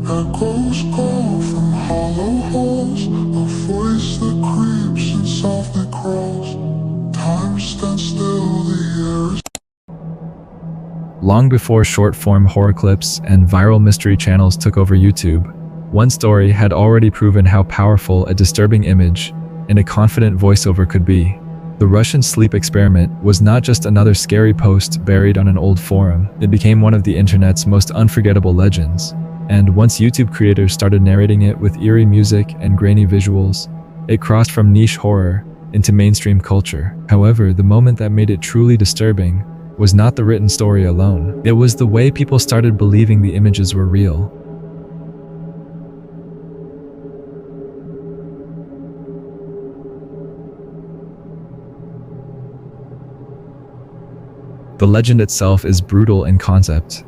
Echoes call from hollow halls, a voice that creeps and softly crawls. Time stands still, the air is... Long before short-form horror clips and viral mystery channels took over YouTube, one story had already proven how powerful a disturbing image and a confident voiceover could be. The Russian sleep experiment was not just another scary post buried on an old forum. It became one of the internet's most unforgettable legends. And once YouTube creators started narrating it with eerie music and grainy visuals, it crossed from niche horror into mainstream culture. However, the moment that made it truly disturbing was not the written story alone. It was the way people started believing the images were real. The legend itself is brutal in concept.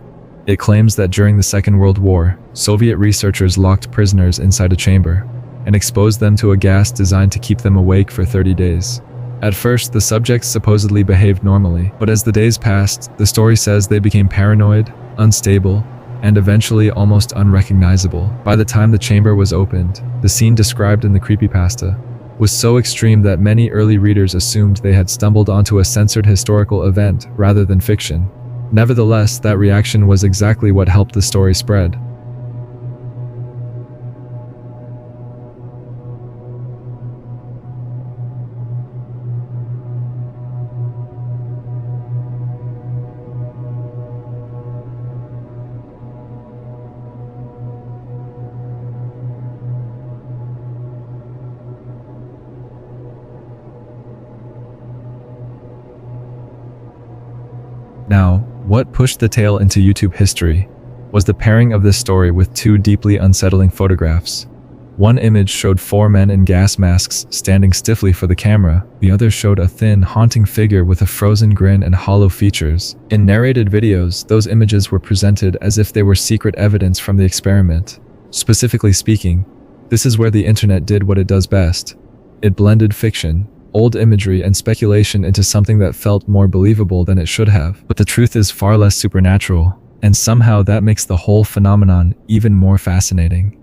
It claims that during the Second World War, Soviet researchers locked prisoners inside a chamber and exposed them to a gas designed to keep them awake for 30 days. At first, the subjects supposedly behaved normally, but as the days passed, the story says they became paranoid, unstable, and eventually almost unrecognizable. By the time the chamber was opened, the scene described in the creepypasta was so extreme that many early readers assumed they had stumbled onto a censored historical event rather than fiction. Nevertheless, that reaction was exactly what helped the story spread. Now, what pushed the tale into YouTube history was the pairing of this story with two deeply unsettling photographs. One image showed four men in gas masks standing stiffly for the camera. The other showed a thin, haunting figure with a frozen grin and hollow features. In narrated videos, those images were presented as if they were secret evidence from the experiment. Specifically speaking, this is where the internet did what it does best. It blended fiction, old imagery, and speculation into something that felt more believable than it should have. But the truth is far less supernatural, and somehow that makes the whole phenomenon even more fascinating.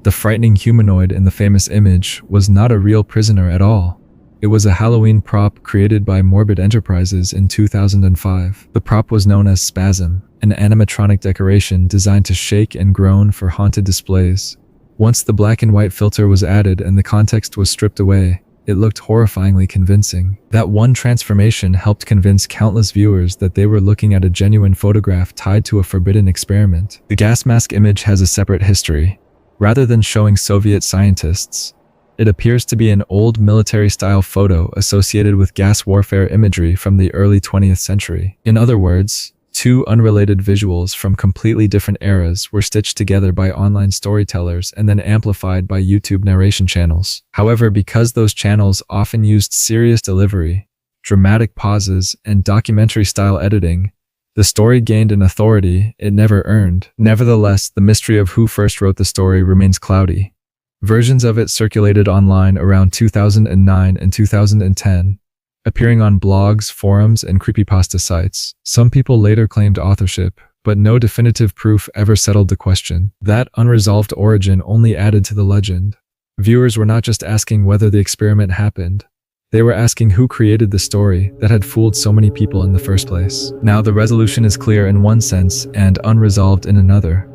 The frightening humanoid in the famous image was not a real prisoner at all. It was a Halloween prop created by Morbid Enterprises in 2005. The prop was known as Spasm, an animatronic decoration designed to shake and groan for haunted displays. Once the black and white filter was added and the context was stripped away, it looked horrifyingly convincing. That one transformation helped convince countless viewers that they were looking at a genuine photograph tied to a forbidden experiment. The gas mask image has a separate history. Rather than showing Soviet scientists, it appears to be an old military-style photo associated with gas warfare imagery from the early 20th century. In other words, two unrelated visuals from completely different eras were stitched together by online storytellers and then amplified by YouTube narration channels. However, because those channels often used serious delivery, dramatic pauses, and documentary-style editing, the story gained an authority it never earned. Nevertheless, the mystery of who first wrote the story remains cloudy. Versions of it circulated online around 2009 and 2010, appearing on blogs, forums, and creepypasta sites. Some people later claimed authorship, but no definitive proof ever settled the question. That unresolved origin only added to the legend. Viewers were not just asking whether the experiment happened, they were asking who created the story that had fooled so many people in the first place. Now the resolution is clear in one sense and unresolved in another.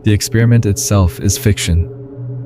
The experiment itself is fiction.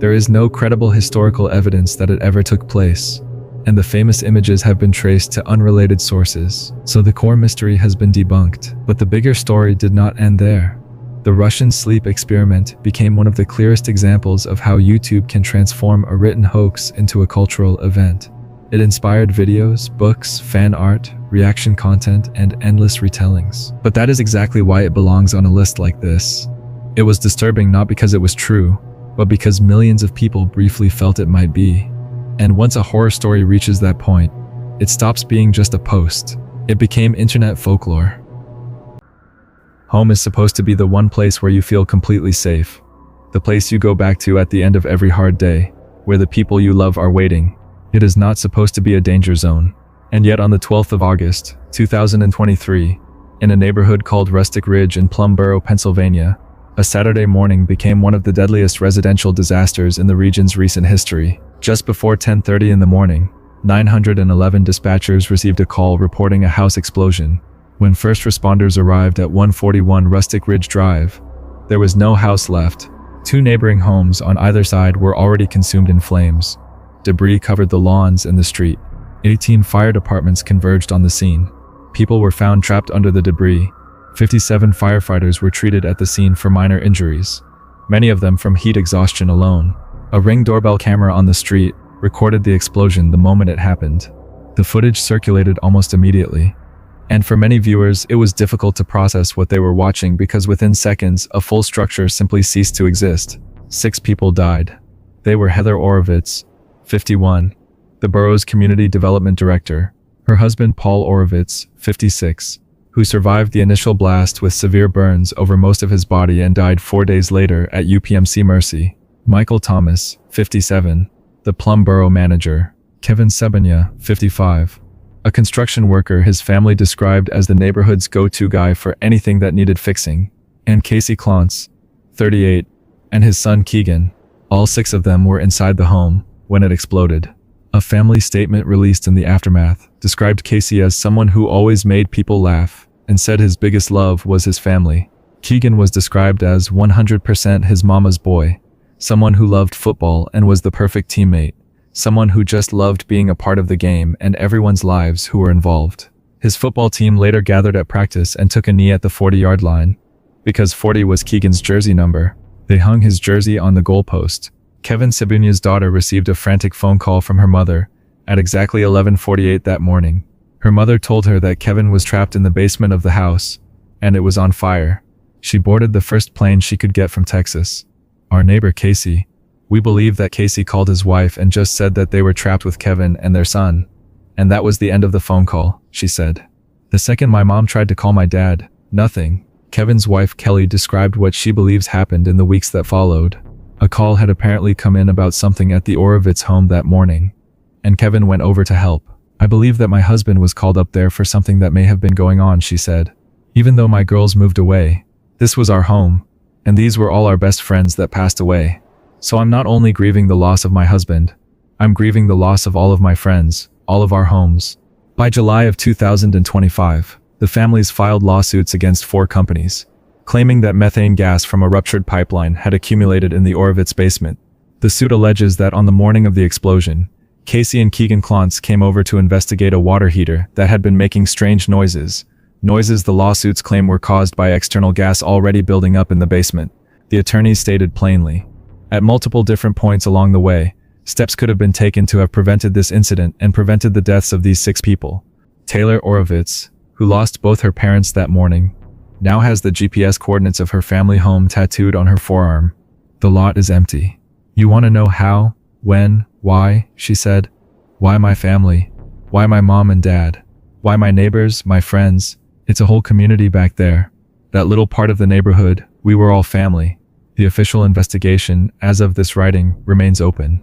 There is no credible historical evidence that it ever took place, and the famous images have been traced to unrelated sources, so the core mystery has been debunked. But the bigger story did not end there. The Russian sleep experiment became one of the clearest examples of how YouTube can transform a written hoax into a cultural event. It inspired videos, books, fan art, reaction content, and endless retellings. But that is exactly why it belongs on a list like this. It was disturbing not because it was true, but because millions of people briefly felt it might be. And once a horror story reaches that point, it stops being just a post. It became internet folklore. Home is supposed to be the one place where you feel completely safe. The place you go back to at the end of every hard day, where the people you love are waiting. It is not supposed to be a danger zone. And yet on the 12th of August, 2023, in a neighborhood called Rustic Ridge in Plumboro, Pennsylvania, A Saturday morning became one of the deadliest residential disasters in the region's recent history. Just before 10:30 in the morning, 911 dispatchers received a call reporting a house explosion. When first responders arrived at 141 Rustic Ridge Drive, there was no house left. 2 neighboring homes on either side were already consumed in flames. Debris covered the lawns and the street. 18 fire departments converged on the scene. People were found trapped under the debris. 57 firefighters were treated at the scene for minor injuries, many of them from heat exhaustion alone. A Ring doorbell camera on the street recorded the explosion the moment it happened. The footage circulated almost immediately, and for many viewers, it was difficult to process what they were watching because within seconds, a full structure simply ceased to exist. 6 people died. They were Heather Orovitz, 51, the borough's community development director, her husband Paul Orovitz, 56, who survived the initial blast with severe burns over most of his body and died 4 days later at UPMC Mercy, Michael Thomas, 57, the Plum Borough manager, Kevin Sebanya, 55, a construction worker his family described as the neighborhood's go-to guy for anything that needed fixing, and Casey Clontz, 38, and his son Keegan. All 6 of them were inside the home when it exploded. A family statement released in the aftermath described Casey as someone who always made people laugh and said his biggest love was his family. Keegan was described as 100% his mama's boy, someone who loved football and was the perfect teammate, someone who just loved being a part of the game and everyone's lives who were involved. His football team later gathered at practice and took a knee at the 40-yard line. Because 40 was Keegan's jersey number, they hung his jersey on the goalpost. Kevin Sebunya's daughter received a frantic phone call from her mother at exactly 11:48 that morning. Her mother told her that Kevin was trapped in the basement of the house, and it was on fire. She boarded the first plane she could get from Texas. Our neighbor Casey. We believe that Casey called his wife and just said that they were trapped with Kevin and their son. And that was the end of the phone call, she said. The second my mom tried to call my dad, nothing. Kevin's wife Kelly described what she believes happened in the weeks that followed. A call had apparently come in about something at the Orovitz home that morning, and Kevin went over to help. I believe that my husband was called up there for something that may have been going on, she said. Even though my girls moved away, this was our home, and these were all our best friends that passed away. So I'm not only grieving the loss of my husband, I'm grieving the loss of all of my friends, all of our homes. By July of 2025, the families filed lawsuits against 4 companies, claiming that methane gas from a ruptured pipeline had accumulated in the Orovitz basement. The suit alleges that on the morning of the explosion, Casey and Keegan Clontz came over to investigate a water heater that had been making strange noises. Noises the lawsuits claim were caused by external gas already building up in the basement, the attorneys stated plainly. At multiple different points along the way, steps could have been taken to have prevented this incident and prevented the deaths of these 6 people. Taylor Orovitz, who lost both her parents that morning, now has the GPS coordinates of her family home tattooed on her forearm. The lot is empty. You want to know how, when, why, she said. Why my family? Why my mom and dad? Why my neighbors, my friends? It's a whole community back there. That little part of the neighborhood, we were all family. The official investigation, as of this writing, remains open.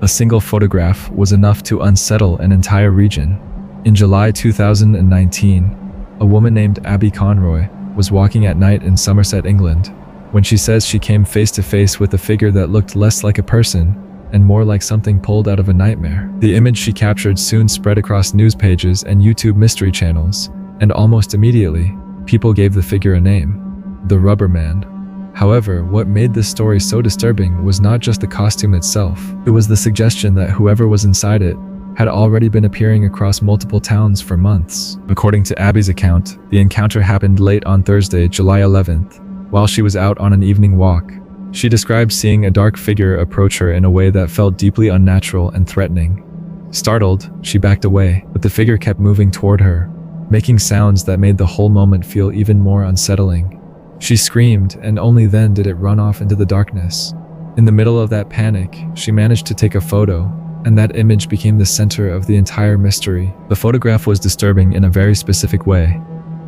A single photograph was enough to unsettle an entire region. In July 2019, a woman named Abby Conroy was walking at night in Somerset, England, when she says she came face to face with a figure that looked less like a person and more like something pulled out of a nightmare. The image she captured soon spread across news pages and YouTube mystery channels, and almost immediately, people gave the figure a name: the Rubber Man. However, what made this story so disturbing was not just the costume itself, it was the suggestion that whoever was inside it had already been appearing across multiple towns for months. According to Abby's account, the encounter happened late on Thursday, July 11th, while she was out on an evening walk. She described seeing a dark figure approach her in a way that felt deeply unnatural and threatening. Startled, she backed away, but the figure kept moving toward her, making sounds that made the whole moment feel even more unsettling. She screamed, and only then did it run off into the darkness. In the middle of that panic, she managed to take a photo, and that image became the center of the entire mystery. The photograph was disturbing in a very specific way.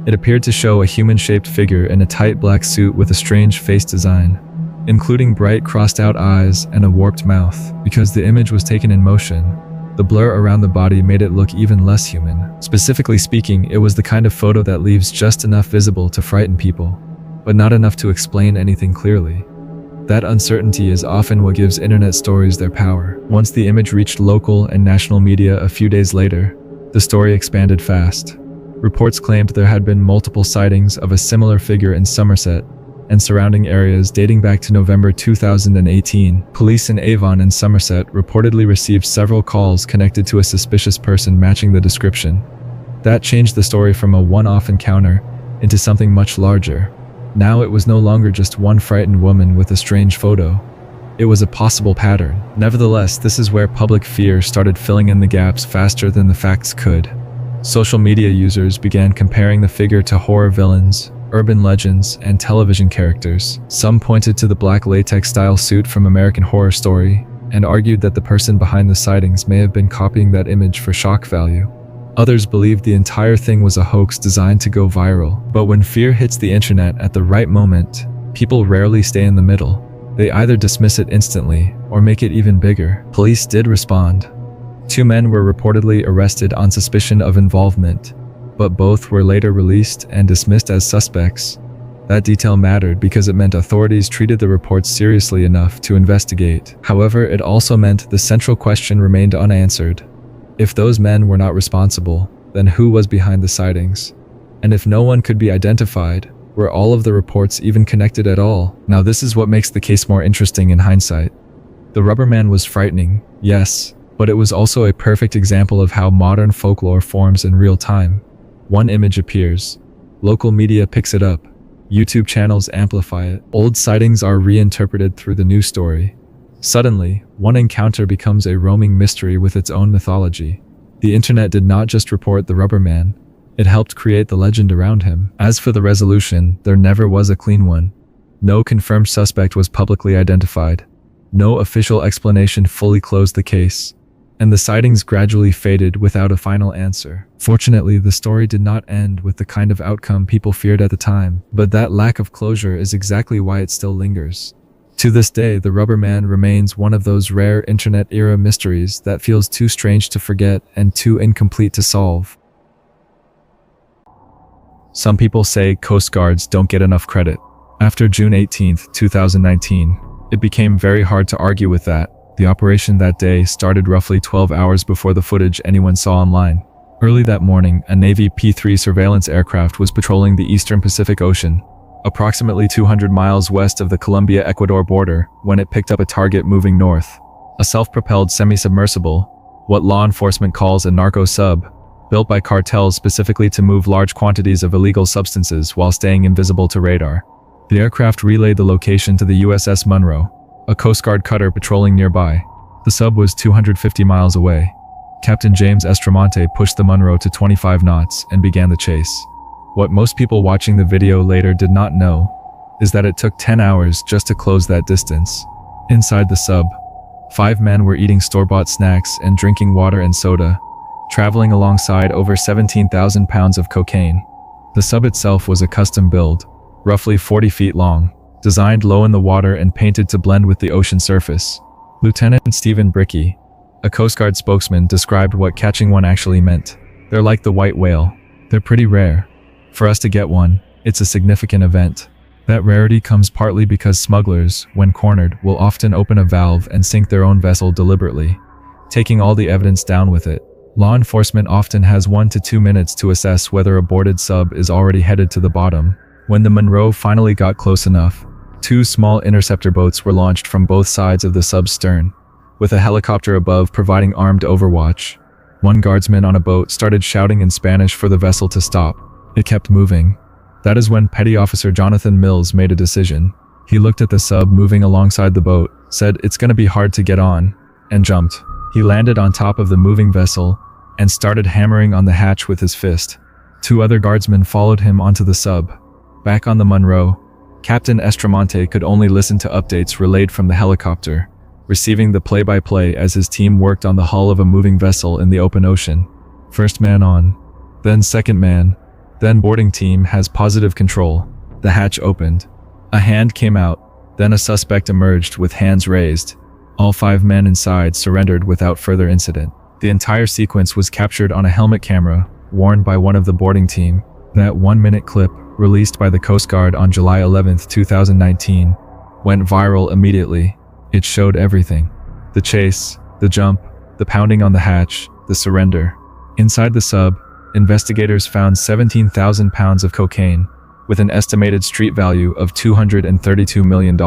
It appeared to show a human-shaped figure in a tight black suit with a strange face design, including bright crossed-out eyes and a warped mouth. Because the image was taken in motion, the blur around the body made it look even less human. Specifically speaking, it was the kind of photo that leaves just enough visible to frighten people. but not enough to explain anything clearly. That uncertainty is often what gives internet stories their power. Once the image reached local and national media a few days later, the story expanded fast. Reports claimed there had been multiple sightings of a similar figure in Somerset and surrounding areas dating back to November 2018. Police in Avon and Somerset reportedly received several calls connected to a suspicious person matching the description. That changed the story from a one-off encounter into something much larger. Now it was no longer just one frightened woman with a strange photo. It was a possible pattern. Nevertheless, this is where public fear started filling in the gaps faster than the facts could. Social media users began comparing the figure to horror villains, urban legends, and television characters. Some pointed to the black latex-style suit from American Horror Story and argued that the person behind the sightings may have been copying that image for shock value. Others believed the entire thing was a hoax designed to go viral. But when fear hits the internet at the right moment, people rarely stay in the middle. They either dismiss it instantly or make it even bigger. Police did respond. 2 men were reportedly arrested on suspicion of involvement, but both were later released and dismissed as suspects. That detail mattered because it meant authorities treated the reports seriously enough to investigate. However, it also meant the central question remained unanswered. If those men were not responsible, then who was behind the sightings? And if no one could be identified, were all of the reports even connected at all? Now this is what makes the case more interesting in hindsight. The rubber man was frightening, yes, but it was also a perfect example of how modern folklore forms in real time. One image appears, local media picks it up, YouTube channels amplify it, old sightings are reinterpreted through the new story. Suddenly, one encounter becomes a roaming mystery with its own mythology. The internet did not just report the rubber man, it helped create the legend around him. As for the resolution, there never was a clean one. No confirmed suspect was publicly identified. No official explanation fully closed the case, and the sightings gradually faded without a final answer. Fortunately, the story did not end with the kind of outcome people feared at the time, but that lack of closure is exactly why it still lingers. To this day, the rubber man remains one of those rare internet-era mysteries that feels too strange to forget and too incomplete to solve. Some people say Coast Guards don't get enough credit. After June 18, 2019, it became very hard to argue with that. The operation that day started roughly 12 hours before the footage anyone saw online. Early that morning, a Navy P-3 surveillance aircraft was patrolling the eastern Pacific Ocean, approximately 200 miles west of the Colombia-Ecuador border, when it picked up a target moving north. A self-propelled semi-submersible, what law enforcement calls a narco-sub, built by cartels specifically to move large quantities of illegal substances while staying invisible to radar. The aircraft relayed the location to the USS Monroe, a Coast Guard cutter patrolling nearby. The sub was 250 miles away. Captain James Estramante pushed the Monroe to 25 knots and began the chase. What most people watching the video later did not know is that it took 10 hours just to close that distance. Inside the sub, 5 men were eating store-bought snacks and drinking water and soda, traveling alongside over 17,000 pounds of cocaine. The sub itself was a custom build, roughly 40 feet long, designed low in the water and painted to blend with the ocean surface. Lieutenant Stephen Brickey, a Coast Guard spokesman, described what catching one actually meant. They're like the white whale. They're pretty rare. For us to get one, it's a significant event. That rarity comes partly because smugglers, when cornered, will often open a valve and sink their own vessel deliberately, taking all the evidence down with it. Law enforcement often has 1 to 2 minutes to assess whether a boarded sub is already headed to the bottom. When the Monroe finally got close enough, 2 small interceptor boats were launched from both sides of the sub's stern, with a helicopter above providing armed overwatch. One guardsman on a boat started shouting in Spanish for the vessel to stop. It kept moving. That is when Petty Officer Jonathan Mills made a decision. He looked at the sub moving alongside the boat, said it's gonna be hard to get on, and jumped. He landed on top of the moving vessel and started hammering on the hatch with his fist. 2 other guardsmen followed him onto the sub. Back on the Monroe, Captain Estramante could only listen to updates relayed from the helicopter, receiving the play-by-play as his team worked on the hull of a moving vessel in the open ocean. First man on, then second man, then boarding team has positive control. The hatch opened. A hand came out, then a suspect emerged with hands raised. All 5 men inside surrendered without further incident. The entire sequence was captured on a helmet camera worn by one of the boarding team. That 1-minute clip, released by the Coast Guard on July 11, 2019, went viral immediately. It showed everything. The chase, the jump, the pounding on the hatch, the surrender. Inside the sub, investigators found 17,000 pounds of cocaine, with an estimated street value of $232 million.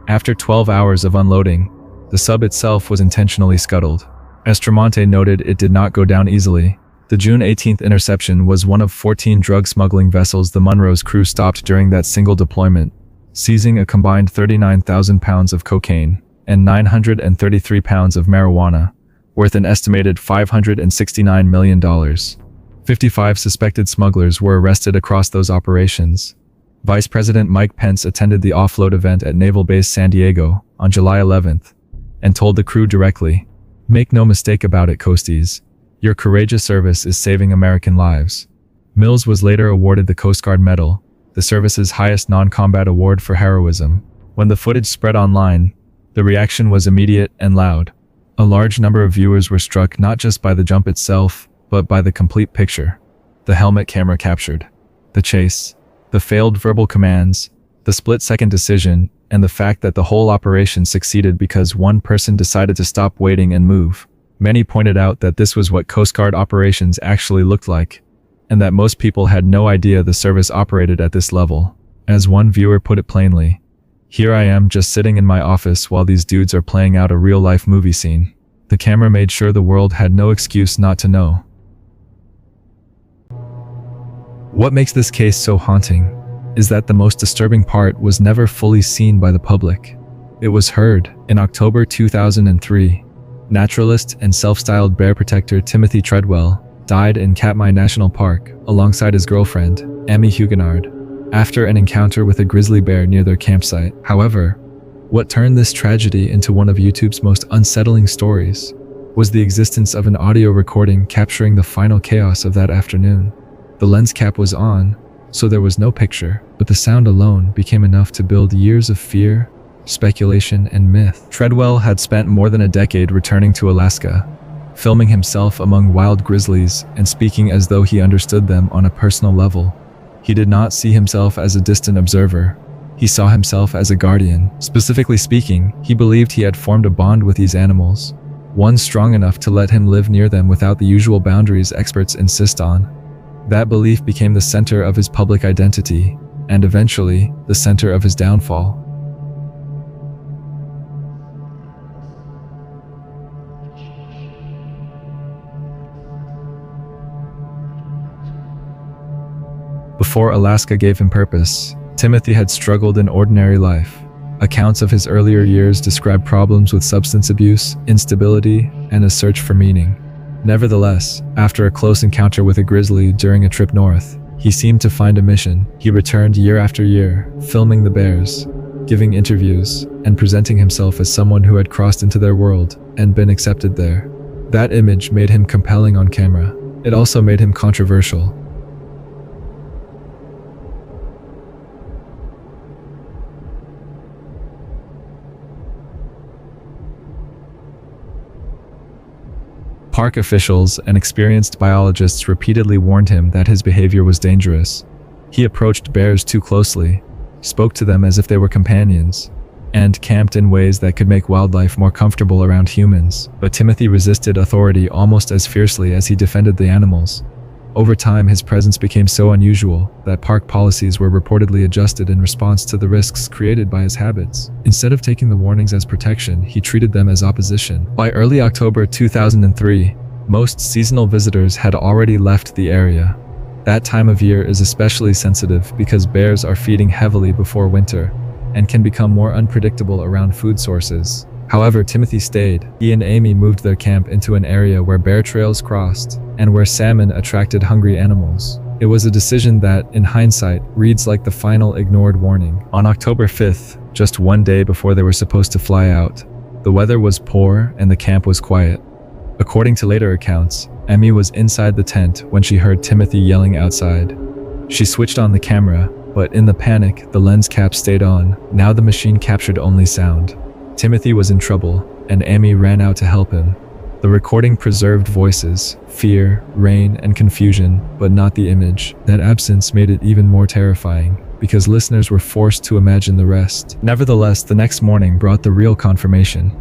After 12 hours of unloading, the sub itself was intentionally scuttled. As Tremonte noted, it did not go down easily. The June 18th interception was one of 14 drug smuggling vessels the Monroe's crew stopped during that single deployment, seizing a combined 39,000 pounds of cocaine and 933 pounds of marijuana, worth an estimated $569 million. 55 suspected smugglers were arrested across those operations. Vice President Mike Pence attended the offload event at Naval Base San Diego on July 11th and told the crew directly, "Make no mistake about it, Coasties. Your courageous service is saving American lives." Mills was later awarded the Coast Guard Medal, the service's highest non-combat award for heroism. When the footage spread online, the reaction was immediate and loud. A large number of viewers were struck not just by the jump itself, but by the complete picture. The helmet camera captured, the chase, the failed verbal commands, the split-second decision, and the fact that the whole operation succeeded because one person decided to stop waiting and move. Many pointed out that this was what Coast Guard operations actually looked like, and that most people had no idea the service operated at this level. As one viewer put it plainly, "Here I am just sitting in my office while these dudes are playing out a real-life movie scene." The camera made sure the world had no excuse not to know. What makes this case so haunting is that the most disturbing part was never fully seen by the public. It was heard in October 2003. Naturalist and self-styled bear protector Timothy Treadwell died in Katmai National Park alongside his girlfriend, Amy Huguenard, after an encounter with a grizzly bear near their campsite. However, what turned this tragedy into one of YouTube's most unsettling stories was the existence of an audio recording capturing the final chaos of that afternoon. The lens cap was on, so there was no picture, but the sound alone became enough to build years of fear, speculation, and myth. Treadwell had spent more than a decade returning to Alaska, filming himself among wild grizzlies and speaking as though he understood them on a personal level. He did not see himself as a distant observer. He saw himself as a guardian. Specifically speaking, he believed he had formed a bond with these animals, one strong enough to let him live near them without the usual boundaries experts insist on. That belief became the center of his public identity, and eventually, the center of his downfall. Before Alaska gave him purpose, Timothy had struggled in ordinary life. Accounts of his earlier years describe problems with substance abuse, instability, and a search for meaning. Nevertheless, after a close encounter with a grizzly during a trip north, he seemed to find a mission. He returned year after year, filming the bears, giving interviews, and presenting himself as someone who had crossed into their world and been accepted there. That image made him compelling on camera. It also made him controversial. Park officials and experienced biologists repeatedly warned him that his behavior was dangerous. He approached bears too closely, spoke to them as if they were companions, and camped in ways that could make wildlife more comfortable around humans. But Timothy resisted authority almost as fiercely as he defended the animals. Over time, his presence became so unusual that park policies were reportedly adjusted in response to the risks created by his habits. Instead of taking the warnings as protection, he treated them as opposition. By early October 2003, most seasonal visitors had already left the area. That time of year is especially sensitive because bears are feeding heavily before winter and can become more unpredictable around food sources. However, Timothy stayed. He and Amy moved their camp into an area where bear trails crossed and where salmon attracted hungry animals. It was a decision that, in hindsight, reads like the final ignored warning. On October 5th, just one day before they were supposed to fly out, the weather was poor and the camp was quiet. According to later accounts, Amy was inside the tent when she heard Timothy yelling outside. She switched on the camera, but in the panic, the lens cap stayed on. Now the machine captured only sound. Timothy was in trouble, and Amy ran out to help him. The The recording preserved voices, fear, rain, and confusion, but not the image. That absence made it even more terrifying, because listeners were forced to imagine the rest. Nevertheless, the next morning brought the real confirmation.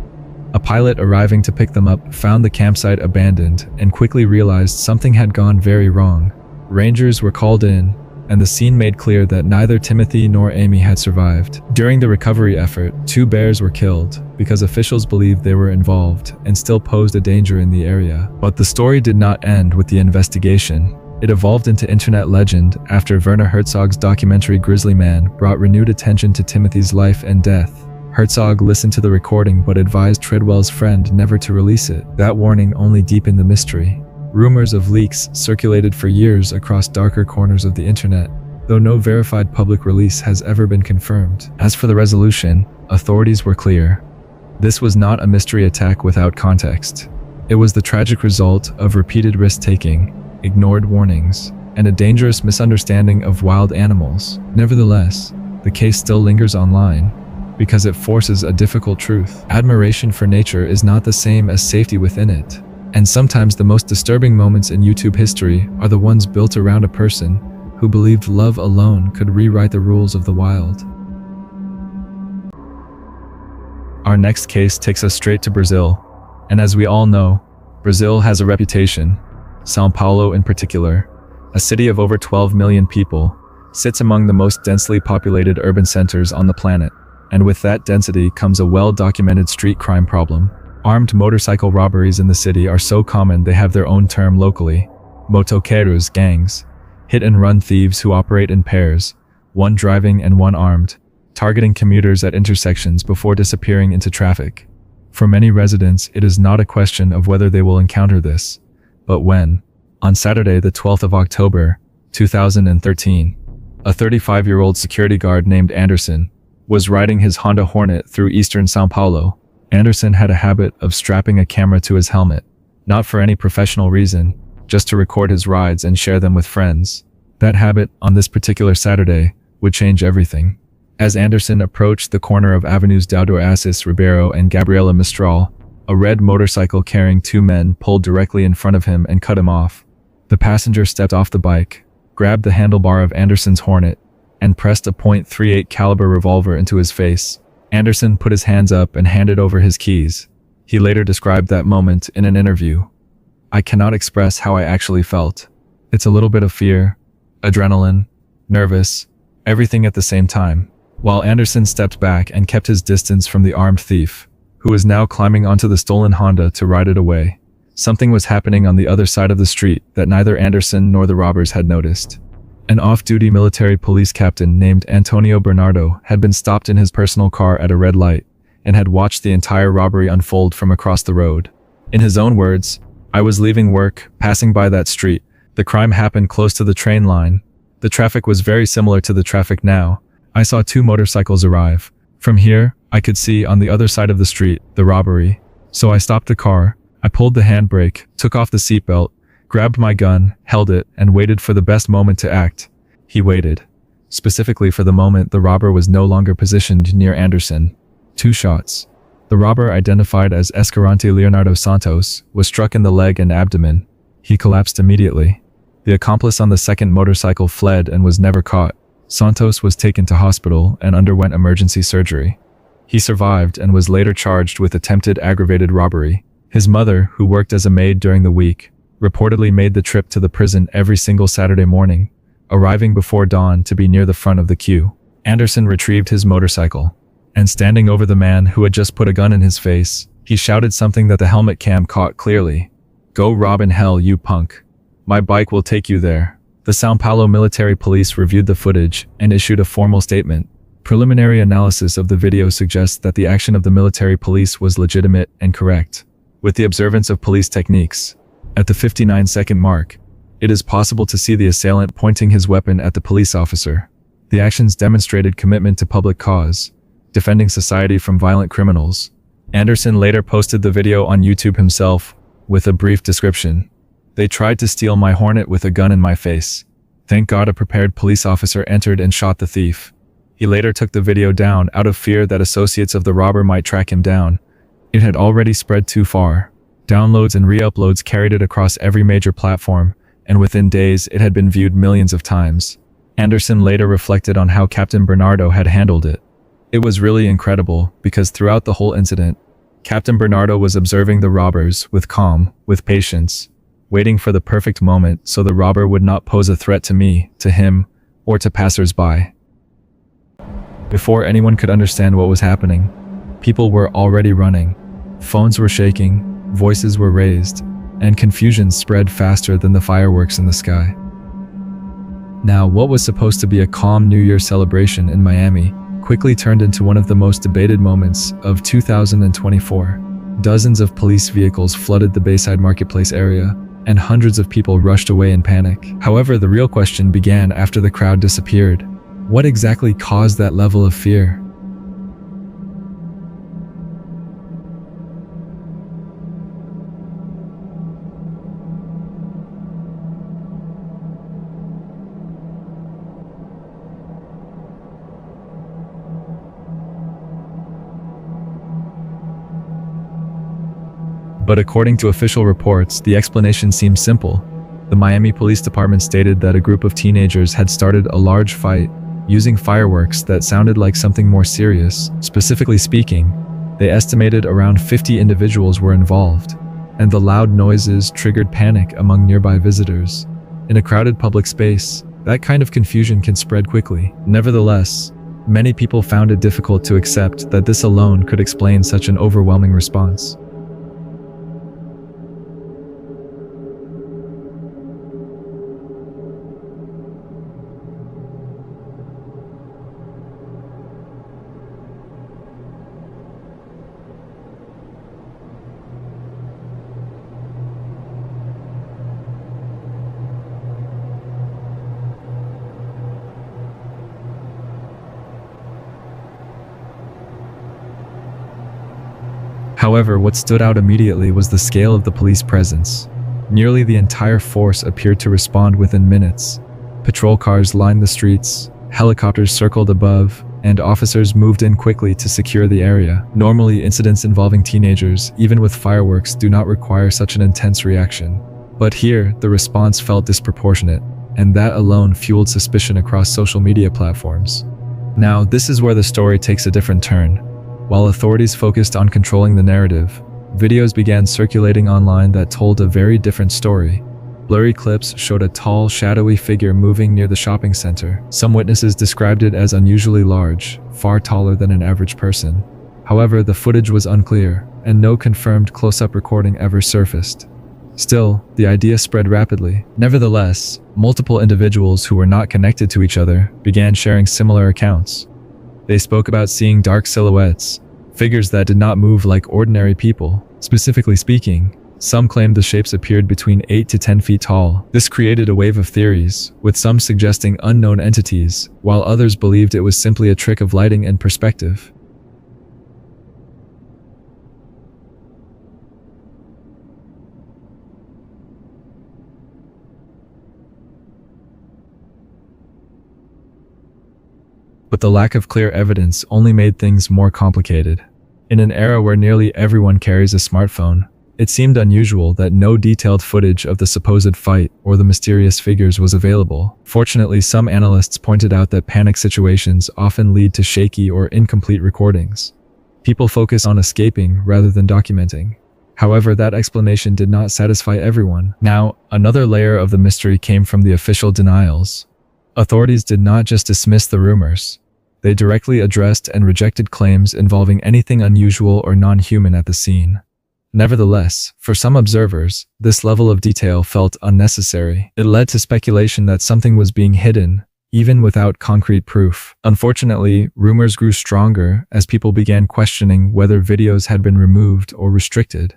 A pilot arriving to pick them up found the campsite abandoned and quickly realized something had gone very wrong. Rangers were called in, and the scene made clear that neither Timothy nor Amy had survived. During the recovery effort, 2 bears were killed because officials believed they were involved and still posed a danger in the area. But the story did not end with the investigation. It evolved into internet legend after Werner Herzog's documentary Grizzly Man brought renewed attention to Timothy's life and death. Herzog listened to the recording but advised Treadwell's friend never to release it. That warning only deepened the mystery. Rumors of leaks circulated for years across darker corners of the internet, though no verified public release has ever been confirmed. As for the resolution, authorities were clear. This was not a mystery attack without context. It was the tragic result of repeated risk-taking, ignored warnings, and a dangerous misunderstanding of wild animals. Nevertheless, the case still lingers online because it forces a difficult truth. Admiration for nature is not the same as safety within it. And sometimes the most disturbing moments in YouTube history are the ones built around a person who believed love alone could rewrite the rules of the wild. Our next case takes us straight to Brazil. And as we all know, Brazil has a reputation. São Paulo in particular, a city of over 12 million people, sits among the most densely populated urban centers on the planet. And with that density comes a well-documented street crime problem. Armed motorcycle robberies in the city are so common they have their own term locally. Motoqueiros gangs, hit-and-run thieves who operate in pairs, one driving and one armed, targeting commuters at intersections before disappearing into traffic. For many residents, it is not a question of whether they will encounter this, but when. On Saturday, the 12th of October, 2013, a 35-year-old security guard named Anderson was riding his Honda Hornet through eastern São Paulo. Anderson had a habit of strapping a camera to his helmet, not for any professional reason, just to record his rides and share them with friends. That habit, on this particular Saturday, would change everything. As Anderson approached the corner of Avenues Doutor Assis Ribeiro and Gabriela Mistral, a red motorcycle carrying 2 men pulled directly in front of him and cut him off. The passenger stepped off the bike, grabbed the handlebar of Anderson's Hornet, and pressed a .38 caliber revolver into his face. Anderson put his hands up and handed over his keys. He later described that moment in an interview. "I cannot express how I actually felt. It's a little bit of fear, adrenaline, nervous, everything at the same time." While Anderson stepped back and kept his distance from the armed thief, who was now climbing onto the stolen Honda to ride it away, something was happening on the other side of the street that neither Anderson nor the robbers had noticed. An off-duty military police captain named Antonio Bernardo had been stopped in his personal car at a red light and had watched the entire robbery unfold from across the road. In his own words, "I was leaving work, passing by that street. The crime happened close to the train line. The traffic was very similar to the traffic now. I saw 2 motorcycles arrive. From here, I could see on the other side of the street, the robbery. So I stopped the car, I pulled the handbrake, took off the seatbelt, grabbed my gun, held it, and waited for the best moment to act." He waited, specifically for the moment the robber was no longer positioned near Anderson. 2 shots. The robber, identified as Escalante Leonardo Santos, was struck in the leg and abdomen. He collapsed immediately. The accomplice on the second motorcycle fled and was never caught. Santos was taken to hospital and underwent emergency surgery. He survived and was later charged with attempted aggravated robbery. His mother, who worked as a maid during the week, reportedly made the trip to the prison every single Saturday morning, arriving before dawn to be near the front of the queue. Anderson retrieved his motorcycle, and standing over the man who had just put a gun in his face, he shouted something that the helmet cam caught clearly. "Go rob in hell, you punk. My bike will take you there." The São Paulo military police reviewed the footage and issued a formal statement. Preliminary analysis of the video suggests that the action of the military police was legitimate and correct, with the observance of police techniques. At the 59-second mark, it is possible to see the assailant pointing his weapon at the police officer. The actions demonstrated commitment to public cause, defending society from violent criminals. Anderson later posted the video on YouTube himself, with a brief description. "They tried to steal my Hornet with a gun in my face. Thank God a prepared police officer entered and shot the thief." He later took the video down out of fear that associates of the robber might track him down. It had already spread too far. Downloads and re-uploads carried it across every major platform, and within days it had been viewed millions of times. Anderson later reflected on how Captain Bernardo had handled it. It was really incredible, because throughout the whole incident, Captain Bernardo was observing the robbers with calm, with patience, waiting for the perfect moment so the robber would not pose a threat to me, to him, or to passers-by. Before anyone could understand what was happening, people were already running. Phones were shaking, voices were raised, and confusion spread faster than the fireworks in the sky. Now, what was supposed to be a calm New Year celebration in Miami quickly turned into one of the most debated moments of 2024. Dozens of police vehicles flooded the Bayside Marketplace area, and hundreds of people rushed away in panic. However, the real question began after the crowd disappeared. What exactly caused that level of fear? But according to official reports, the explanation seems simple. The Miami Police Department stated that a group of teenagers had started a large fight using fireworks that sounded like something more serious. Specifically speaking, they estimated around 50 individuals were involved, and the loud noises triggered panic among nearby visitors. In a crowded public space, that kind of confusion can spread quickly. Nevertheless, many people found it difficult to accept that this alone could explain such an overwhelming response. However, what stood out immediately was the scale of the police presence. Nearly the entire force appeared to respond within minutes. Patrol cars lined the streets, helicopters circled above, and officers moved in quickly to secure the area. Normally, incidents involving teenagers, even with fireworks, do not require such an intense reaction. But here, the response felt disproportionate, and that alone fueled suspicion across social media platforms. Now, this is where the story takes a different turn. While authorities focused on controlling the narrative, videos began circulating online that told a very different story. Blurry clips showed a tall, shadowy figure moving near the shopping center. Some witnesses described it as unusually large, far taller than an average person. However, the footage was unclear, and no confirmed close-up recording ever surfaced. Still, the idea spread rapidly. Nevertheless, multiple individuals who were not connected to each other began sharing similar accounts. They spoke about seeing dark silhouettes, figures that did not move like ordinary people. Specifically speaking, some claimed the shapes appeared between 8 to 10 feet tall. This created a wave of theories, with some suggesting unknown entities, while others believed it was simply a trick of lighting and perspective. But the lack of clear evidence only made things more complicated. In an era where nearly everyone carries a smartphone, it seemed unusual that no detailed footage of the supposed fight or the mysterious figures was available. Fortunately, some analysts pointed out that panic situations often lead to shaky or incomplete recordings. People focus on escaping rather than documenting. However, that explanation did not satisfy everyone. Now, another layer of the mystery came from the official denials. Authorities did not just dismiss the rumors. They directly addressed and rejected claims involving anything unusual or non-human at the scene. Nevertheless, for some observers, this level of detail felt unnecessary. It led to speculation that something was being hidden, even without concrete proof. Unfortunately, rumors grew stronger as people began questioning whether videos had been removed or restricted.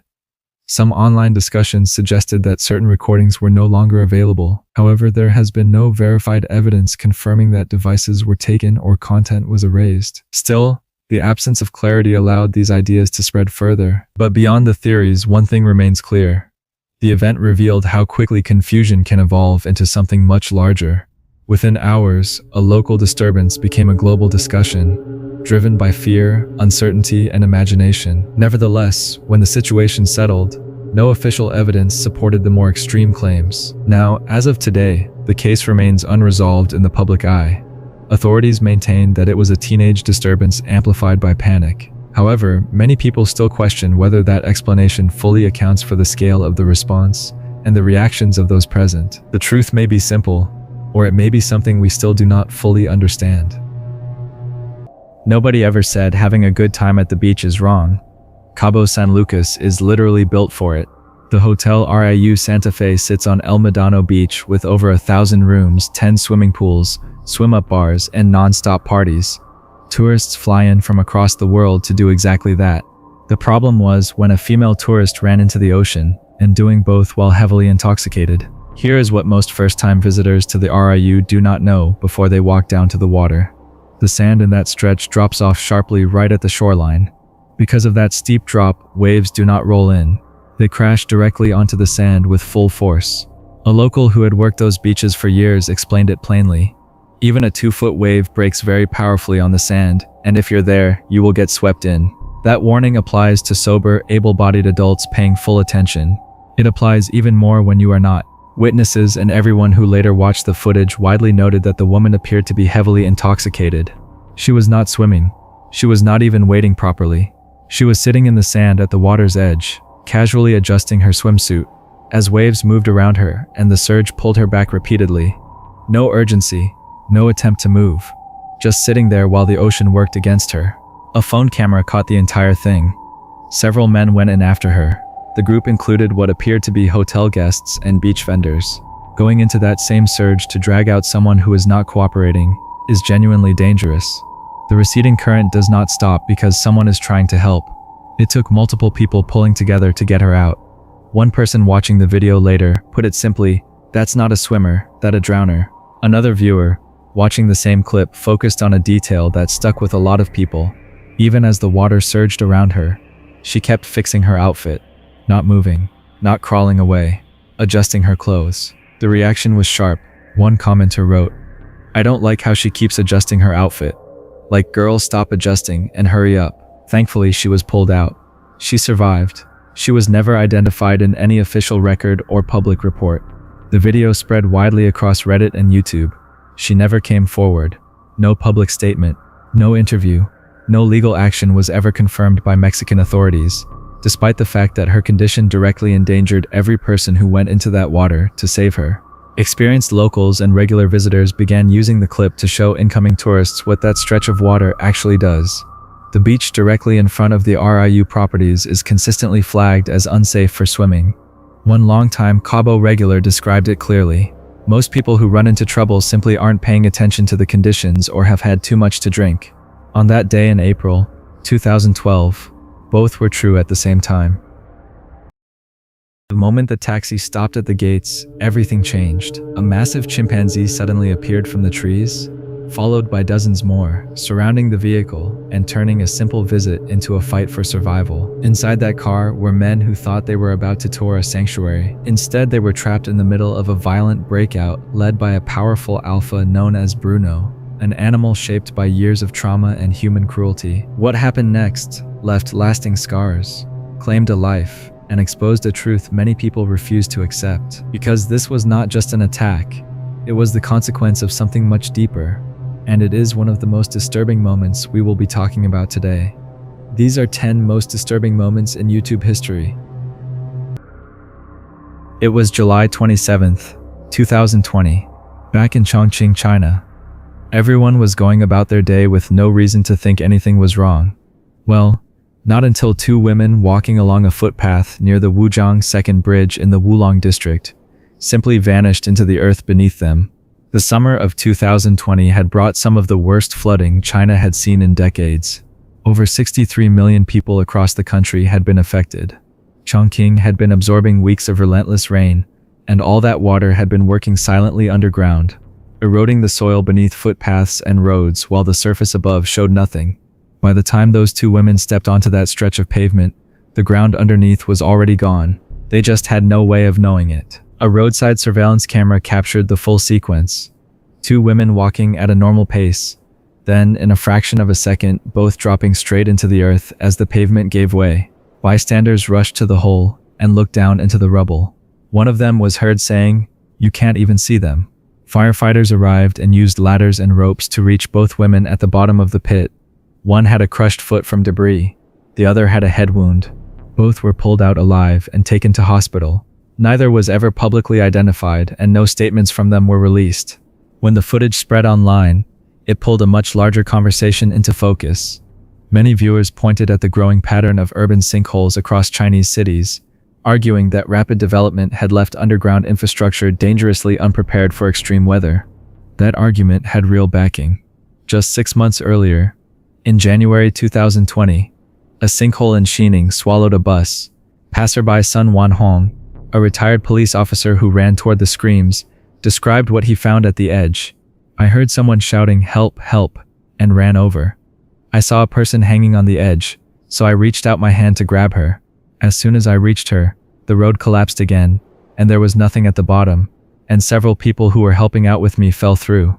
Some online discussions suggested that certain recordings were no longer available. However, there has been no verified evidence confirming that devices were taken or content was erased. Still, the absence of clarity allowed these ideas to spread further. But beyond the theories, one thing remains clear. The event revealed how quickly confusion can evolve into something much larger. Within hours, a local disturbance became a global discussion, driven by fear, uncertainty, and imagination. Nevertheless, when the situation settled, No official evidence supported the more extreme claims. Now, as of today, the case remains unresolved in the public eye. Authorities maintain that it was a teenage disturbance amplified by panic. However, many people still question whether that explanation fully accounts for the scale of the response and the reactions of those present. The truth may be simple, or it may be something we still do not fully understand. Nobody ever said having a good time at the beach is wrong. Cabo San Lucas is literally built for it. The Hotel RIU Santa Fe sits on El Medano Beach with over 1,000 rooms, 10 swimming pools, swim-up bars, and non-stop parties. Tourists fly in from across the world to do exactly that. The problem was when a female tourist ran into the ocean, and doing both while heavily intoxicated. Here is what most first-time visitors to the RIU do not know before they walk down to the water. The sand in that stretch drops off sharply right at the shoreline. Because of that steep drop, waves do not roll in. They crash directly onto the sand with full force. A local who had worked those beaches for years explained it plainly. Even a 2-foot wave breaks very powerfully on the sand, and if you're there, you will get swept in. That warning applies to sober, able-bodied adults paying full attention. It applies even more when you are not. Witnesses and everyone who later watched the footage widely noted that the woman appeared to be heavily intoxicated. She was not swimming. She was not even wading properly. She was sitting in the sand at the water's edge, casually adjusting her swimsuit, as waves moved around her and the surge pulled her back repeatedly. No urgency, no attempt to move, just sitting there while the ocean worked against her. A phone camera caught the entire thing. Several men went in after her. The group included what appeared to be hotel guests and beach vendors. Going into that same surge to drag out someone who is not cooperating is genuinely dangerous. The receding current does not stop because someone is trying to help. It took multiple people pulling together to get her out. One person watching the video later put it simply, "That's not a swimmer, that's a drowner." Another viewer, watching the same clip, focused on a detail that stuck with a lot of people. Even as the water surged around her, she kept fixing her outfit. Not moving, not crawling away, adjusting her clothes. The reaction was sharp. One commenter wrote, "I don't like how she keeps adjusting her outfit. Like, girl, stop adjusting and hurry up." Thankfully, she was pulled out. She survived. She was never identified in any official record or public report. The video spread widely across Reddit and YouTube. She never came forward. No public statement, no interview, no legal action was ever confirmed by Mexican authorities, despite the fact that her condition directly endangered every person who went into that water to save her. Experienced locals and regular visitors began using the clip to show incoming tourists what that stretch of water actually does. The beach directly in front of the RIU properties is consistently flagged as unsafe for swimming. One longtime Cabo regular described it clearly. Most people who run into trouble simply aren't paying attention to the conditions or have had too much to drink. On that day in April 2012, both were true at the same time. The moment the taxi stopped at the gates, everything changed. A massive chimpanzee suddenly appeared from the trees, followed by dozens more, surrounding the vehicle and turning a simple visit into a fight for survival. Inside that car were men who thought they were about to tour a sanctuary. Instead, they were trapped in the middle of a violent breakout led by a powerful alpha known as Bruno, an animal shaped by years of trauma and human cruelty. What happened next left lasting scars, claimed a life, and exposed a truth many people refused to accept. Because this was not just an attack, it was the consequence of something much deeper, and it is one of the most disturbing moments we will be talking about today. These are 10 most disturbing moments in YouTube history. It was July 27th, 2020, back in Chongqing, China. Everyone was going about their day with no reason to think anything was wrong. Well, not until two women walking along a footpath near the Wujiang Second Bridge in the Wulong district simply vanished into the earth beneath them. The summer of 2020 had brought some of the worst flooding China had seen in decades. Over 63 million people across the country had been affected. Chongqing had been absorbing weeks of relentless rain, and all that water had been working silently underground, eroding the soil beneath footpaths and roads while the surface above showed nothing. By the time those two women stepped onto that stretch of pavement, the ground underneath was already gone. They just had no way of knowing it. A roadside surveillance camera captured the full sequence. Two women walking at a normal pace, then, in a fraction of a second, both dropping straight into the earth as the pavement gave way. Bystanders rushed to the hole, and looked down into the rubble. One of them was heard saying, "You can't even see them." Firefighters arrived and used ladders and ropes to reach both women at the bottom of the pit. One had a crushed foot from debris. The other had a head wound. Both were pulled out alive and taken to hospital. Neither was ever publicly identified, and no statements from them were released. When the footage spread online, it pulled a much larger conversation into focus. Many viewers pointed at the growing pattern of urban sinkholes across Chinese cities, arguing that rapid development had left underground infrastructure dangerously unprepared for extreme weather. That argument had real backing. Just 6 months earlier, in January 2020, a sinkhole in Xining swallowed a bus. Passerby Sun Wanhong, a retired police officer who ran toward the screams, described what he found at the edge. "I heard someone shouting, 'Help, help,' and ran over. I saw a person hanging on the edge, so I reached out my hand to grab her. As soon as I reached her, the road collapsed again, and there was nothing at the bottom, and several people who were helping out with me fell through.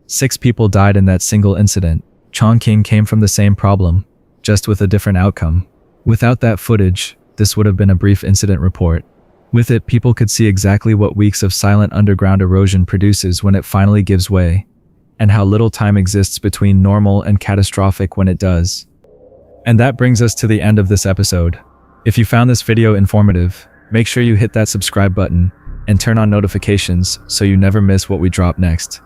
6 people died in that single incident. Chongqing came from the same problem, just with a different outcome. Without that footage, this would have been a brief incident report. With it, people could see exactly what weeks of silent underground erosion produces when it finally gives way, and how little time exists between normal and catastrophic when it does." And that brings us to the end of this episode. If you found this video informative, make sure you hit that subscribe button and turn on notifications so you never miss what we drop next.